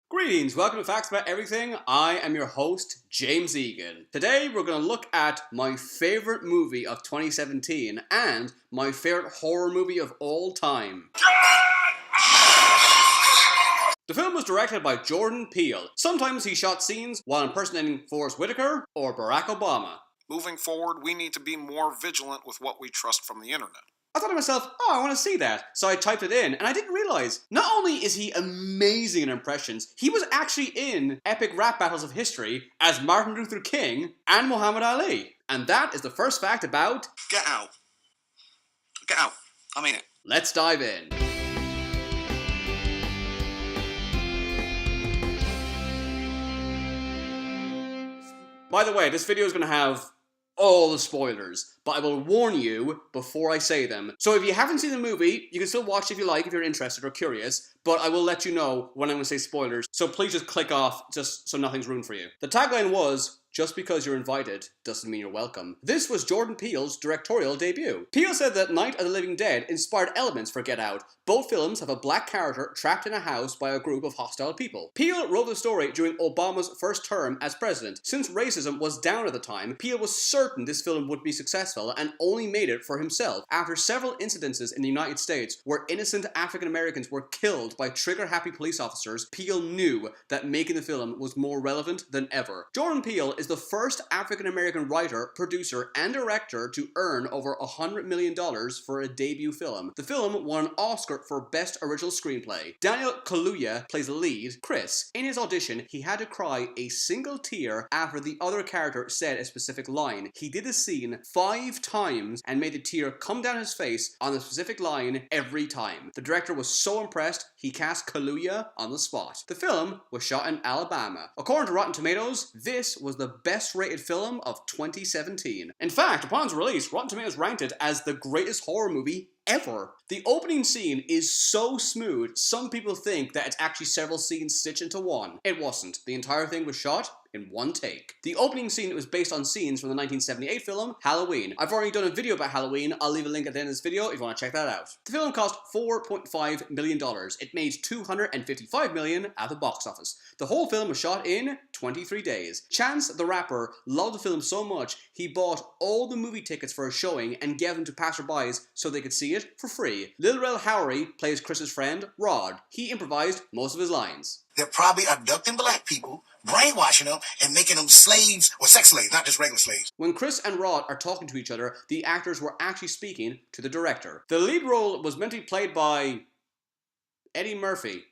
Greetings, welcome to Facts About Everything. I am your host, James Egan. Today we're going to look at my favourite movie of 2017 and my favourite horror movie of all time. The film was directed by Jordan Peele. Sometimes he shot scenes while impersonating Forest Whitaker or Barack Obama. Moving forward, we need to be more vigilant with what we trust from the internet. I thought to myself, I want to see that. So I typed it in, and I didn't realize, not only is he amazing in impressions, he was actually in epic rap battles of history as Martin Luther King and Muhammad Ali. And that is the first fact about... Get out. Get out. I mean it. Let's dive in. By the way, this video is going to have all the spoilers, but I will warn you before I say them. So if you haven't seen the movie, you can still watch if you like, if you're interested or curious, but I will let you know when I'm going to say spoilers, so please just click off, just so nothing's ruined for you. The tagline was, "Just because you're invited doesn't mean you're welcome." This was Jordan Peele's directorial debut. Peele said that Night of the Living Dead inspired elements for Get Out. Both films have a black character trapped in a house by a group of hostile people. Peele wrote the story during Obama's first term as president. Since racism was down at the time, Peele was certain this film would be successful and only made it for himself. After several incidences in the United States where innocent African Americans were killed by trigger-happy police officers, Peele knew that making the film was more relevant than ever. Jordan Peele is the first African American writer, producer, and director to earn over $100 million for a debut film. The film won an Oscar for Best Original Screenplay. Daniel Kaluuya plays the lead, Chris. In his audition, he had to cry a single tear after the other character said a specific line. He did the scene 5 times and made a tear come down his face on the specific line every time. The director was so impressed, he cast Kaluuya on the spot. The film was shot in Alabama. According to Rotten Tomatoes, this was the best rated film of 2017. In fact, upon its release, Rotten Tomatoes ranked it as the greatest horror movie ever. The opening scene is so smooth, some people think that it's actually several scenes stitched into one. It wasn't. The entire thing was shot in one take. The opening scene was based on scenes from the 1978 film Halloween. I've already done a video about Halloween. I'll leave a link at the end of this video if you want to check that out. The film cost $4.5 million. It made $255 million at the box office. The whole film was shot in 23 days. Chance the Rapper loved the film so much, he bought all the movie tickets for a showing and gave them to passerbys so they could see it for free. Lil Rel Howery plays Chris's friend, Rod. He improvised most of his lines. They're probably abducting black people, brainwashing them, and making them slaves, or sex slaves, not just regular slaves. When Chris and Rod are talking to each other, the actors were actually speaking to the director. The lead role was meant to be played by Eddie Murphy.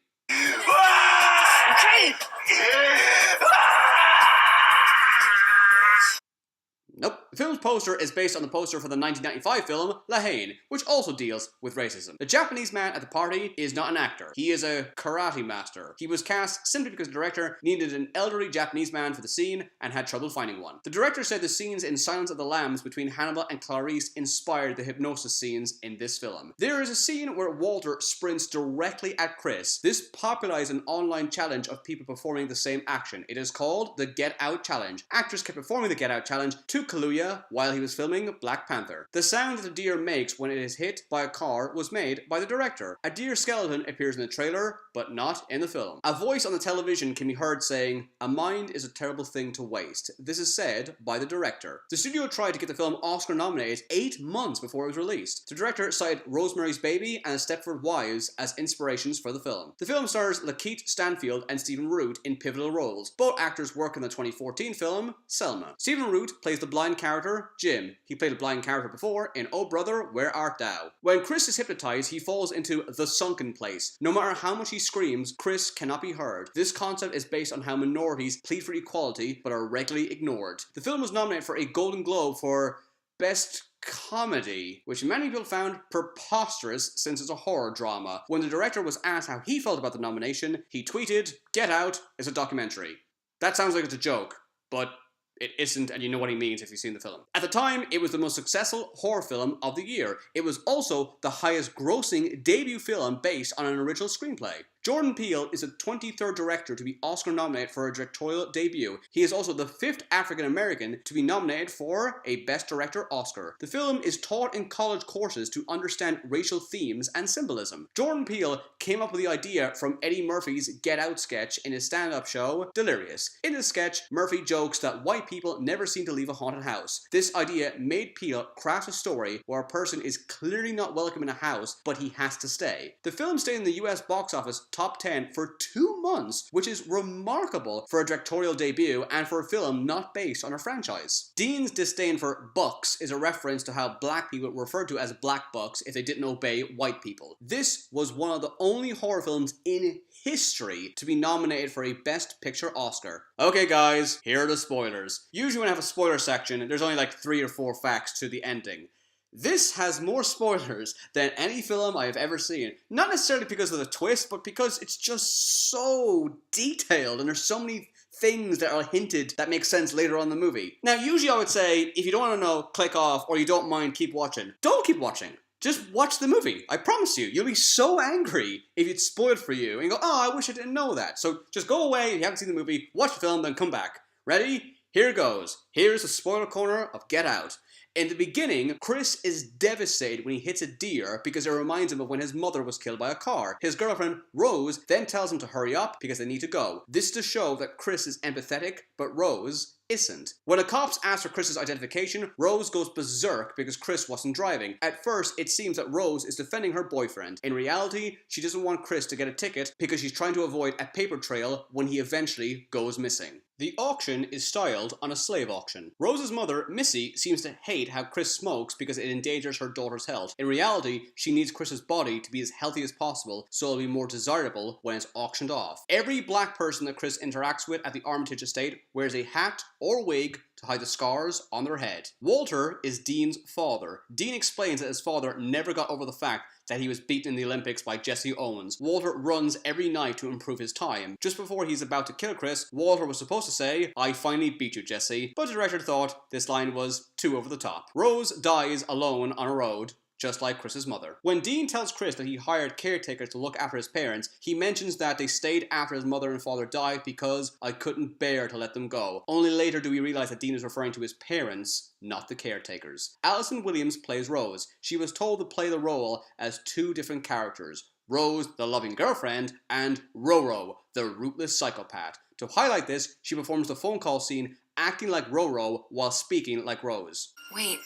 Nope. The film's poster is based on the poster for the 1995 film La Haine, which also deals with racism. The Japanese man at the party is not an actor. He is a karate master. He was cast simply because the director needed an elderly Japanese man for the scene and had trouble finding one. The director said the scenes in Silence of the Lambs between Hannibal and Clarice inspired the hypnosis scenes in this film. There is a scene where Walter sprints directly at Chris. This popularized an online challenge of people performing the same action. It is called the Get Out Challenge. Actors kept performing the Get Out Challenge to Kaluuya while he was filming Black Panther. The sound that the deer makes when it is hit by a car was made by the director. A deer skeleton appears in the trailer, but not in the film. A voice on the television can be heard saying, "A mind is a terrible thing to waste." This is said by the director. The studio tried to get the film Oscar nominated 8 months before it was released. The director cited Rosemary's Baby and Stepford Wives as inspirations for the film. The film stars Lakeith Stanfield and Stephen Root in pivotal roles. Both actors work in the 2014 film Selma. Stephen Root plays the blind character Jim. He played a blind character before in Oh Brother, Where Art Thou? When Chris is hypnotized, he falls into the sunken place. No matter how much he screams, Chris cannot be heard. This concept is based on how minorities plead for equality but are regularly ignored. The film was nominated for a Golden Globe for Best Comedy, which many people found preposterous since it's a horror drama. When the director was asked how he felt about the nomination, he tweeted, "Get Out is a documentary." That sounds like it's a joke, but it isn't, and you know what he means if you've seen the film. At the time, it was the most successful horror film of the year. It was also the highest grossing debut film based on an original screenplay. Jordan Peele is the 23rd director to be Oscar nominated for a directorial debut. He is also the 5th African American to be nominated for a Best Director Oscar. The film is taught in college courses to understand racial themes and symbolism. Jordan Peele came up with the idea from Eddie Murphy's Get Out sketch in his stand-up show, Delirious. In this sketch, Murphy jokes that white people never seem to leave a haunted house. This idea made Peele craft a story where a person is clearly not welcome in a house, but he has to stay. The film stayed in the US box office top 10 for 2 months, which is remarkable for a directorial debut and for a film not based on a franchise. Dean's disdain for bucks is a reference to how black people were referred to as black bucks if they didn't obey white people. This was one of the only horror films in history to be nominated for a Best Picture Oscar. Okay guys, here are the spoilers. Usually when I have a spoiler section, there's only like 3 or 4 facts to the ending. This has more spoilers than any film I have ever seen. Not necessarily because of the twist, but because it's just so detailed and there's so many things that are hinted that make sense later on in the movie. Now, usually I would say, if you don't want to know, click off, or you don't mind, keep watching. Don't keep watching. Just watch the movie. I promise you, you'll be so angry if it's spoiled for you, and you go, oh, I wish I didn't know that. So just go away if you haven't seen the movie, watch the film, then come back. Ready? Here goes. Here's the spoiler corner of Get Out. In the beginning, Chris is devastated when he hits a deer because it reminds him of when his mother was killed by a car. His girlfriend, Rose, then tells him to hurry up because they need to go. This is to show that Chris is empathetic, but Rose isn't. When the cops ask for Chris's identification, Rose goes berserk because Chris wasn't driving. At first, it seems that Rose is defending her boyfriend. In reality, she doesn't want Chris to get a ticket because she's trying to avoid a paper trail when he eventually goes missing. The auction is styled on a slave auction. Rose's mother, Missy, seems to hate how Chris smokes because it endangers her daughter's health. In reality, she needs Chris's body to be as healthy as possible so it'll be more desirable when it's auctioned off. Every black person that Chris interacts with at the Armitage estate wears a hat or wig to hide the scars on their head. Walter is Dean's father. Dean explains that his father never got over the fact that he was beaten in the Olympics by Jesse Owens. Walter runs every night to improve his time. Just before he's about to kill Chris, Walter was supposed to say, "I finally beat you, Jesse," but the director thought this line was too over the top. Rose dies alone on a road, just like Chris's mother. When Dean tells Chris that he hired caretakers to look after his parents, he mentions that they stayed after his mother and father died because I couldn't bear to let them go. Only later do we realize that Dean is referring to his parents, not the caretakers. Allison Williams plays Rose. She was told to play the role as 2 different characters. Rose, the loving girlfriend, and Roro, the ruthless psychopath. To highlight this, she performs the phone call scene acting like Roro while speaking like Rose. Wait,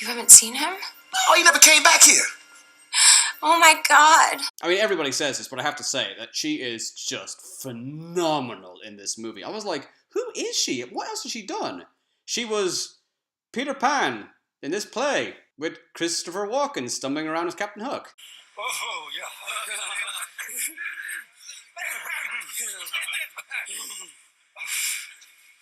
you haven't seen him? Oh, he never came back here. Oh my god. I mean, everybody says this, but I have to say that she is just phenomenal in this movie. I was like, who is she? What else has she done? She was Peter Pan in this play with Christopher Walken stumbling around as Captain Hook. Oh, yeah.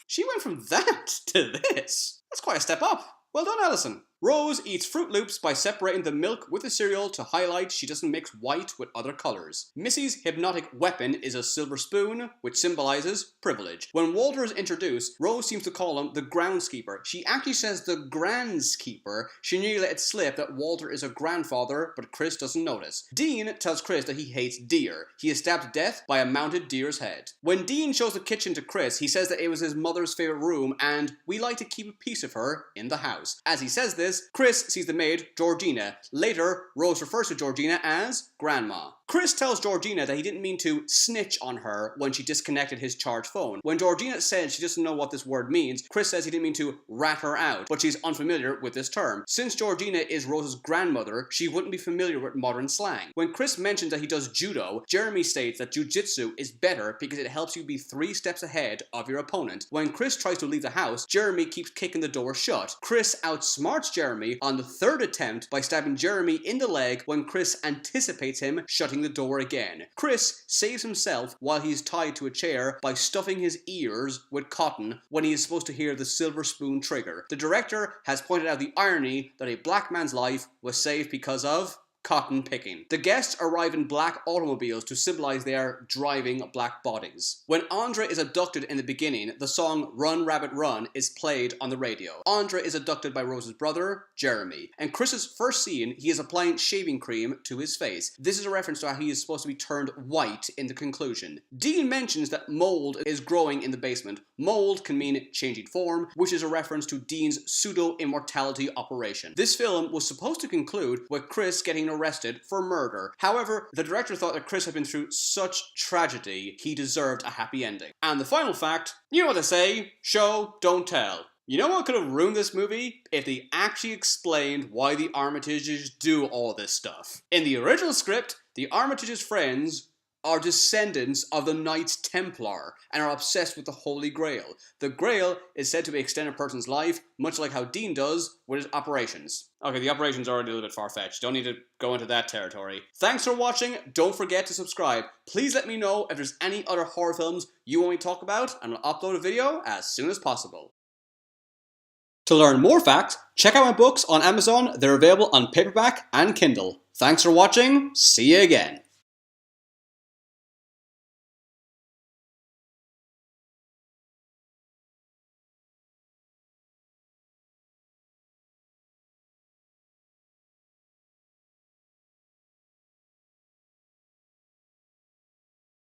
She went from that to this. That's quite a step up. Well done, Alison. Rose eats Fruit Loops by separating the milk with the cereal to highlight she doesn't mix white with other colors. Missy's hypnotic weapon is a silver spoon, which symbolizes privilege. When Walter is introduced, Rose seems to call him the groundskeeper. She actually says the grandskeeper. She nearly let it slip that Walter is a grandfather, but Chris doesn't notice. Dean tells Chris that he hates deer. He is stabbed to death by a mounted deer's head. When Dean shows the kitchen to Chris, he says that it was his mother's favorite room and we like to keep a piece of her in the house. As he says this, Chris sees the maid, Georgina. Later, Rose refers to Georgina as Grandma. Chris tells Georgina that he didn't mean to snitch on her when she disconnected his charged phone. When Georgina says she doesn't know what this word means, Chris says he didn't mean to rat her out, but she's unfamiliar with this term. Since Georgina is Rose's grandmother, she wouldn't be familiar with modern slang. When Chris mentions that he does judo, Jeremy states that jujitsu is better because it helps you be 3 steps ahead of your opponent. When Chris tries to leave the house, Jeremy keeps kicking the door shut. Chris outsmarts Jeremy on the 3rd attempt by stabbing Jeremy in the leg when Chris anticipates him shutting the door again. Chris saves himself while he's tied to a chair by stuffing his ears with cotton when he is supposed to hear the silver spoon trigger. The director has pointed out the irony that a black man's life was saved because of cotton picking. The guests arrive in black automobiles to symbolize their driving black bodies. When Andre is abducted in the beginning, the song Run Rabbit Run is played on the radio. Andre is abducted by Rose's brother, Jeremy. In Chris's first scene, he is applying shaving cream to his face. This is a reference to how he is supposed to be turned white in the conclusion. Dean mentions that mold is growing in the basement. Mold can mean changing form, which is a reference to Dean's pseudo-immortality operation. This film was supposed to conclude with Chris getting arrested for murder. However, the director thought that Chris had been through such tragedy, he deserved a happy ending. And the final fact, you know what they say, show, don't tell. You know what could have ruined this movie? If they actually explained why the Armitages do all this stuff. In the original script, the Armitages' friends are descendants of the Knights Templar and are obsessed with the Holy Grail. The Grail is said to extend a person's life, much like how Dean does with his operations. Okay, the operations are already a little bit far-fetched. Don't need to go into that territory. Thanks for watching. Don't forget to subscribe. Please let me know if there's any other horror films you want me to talk about, and I'll upload a video as soon as possible. To learn more facts, check out my books on Amazon. They're available on paperback and Kindle. Thanks for watching. See you again.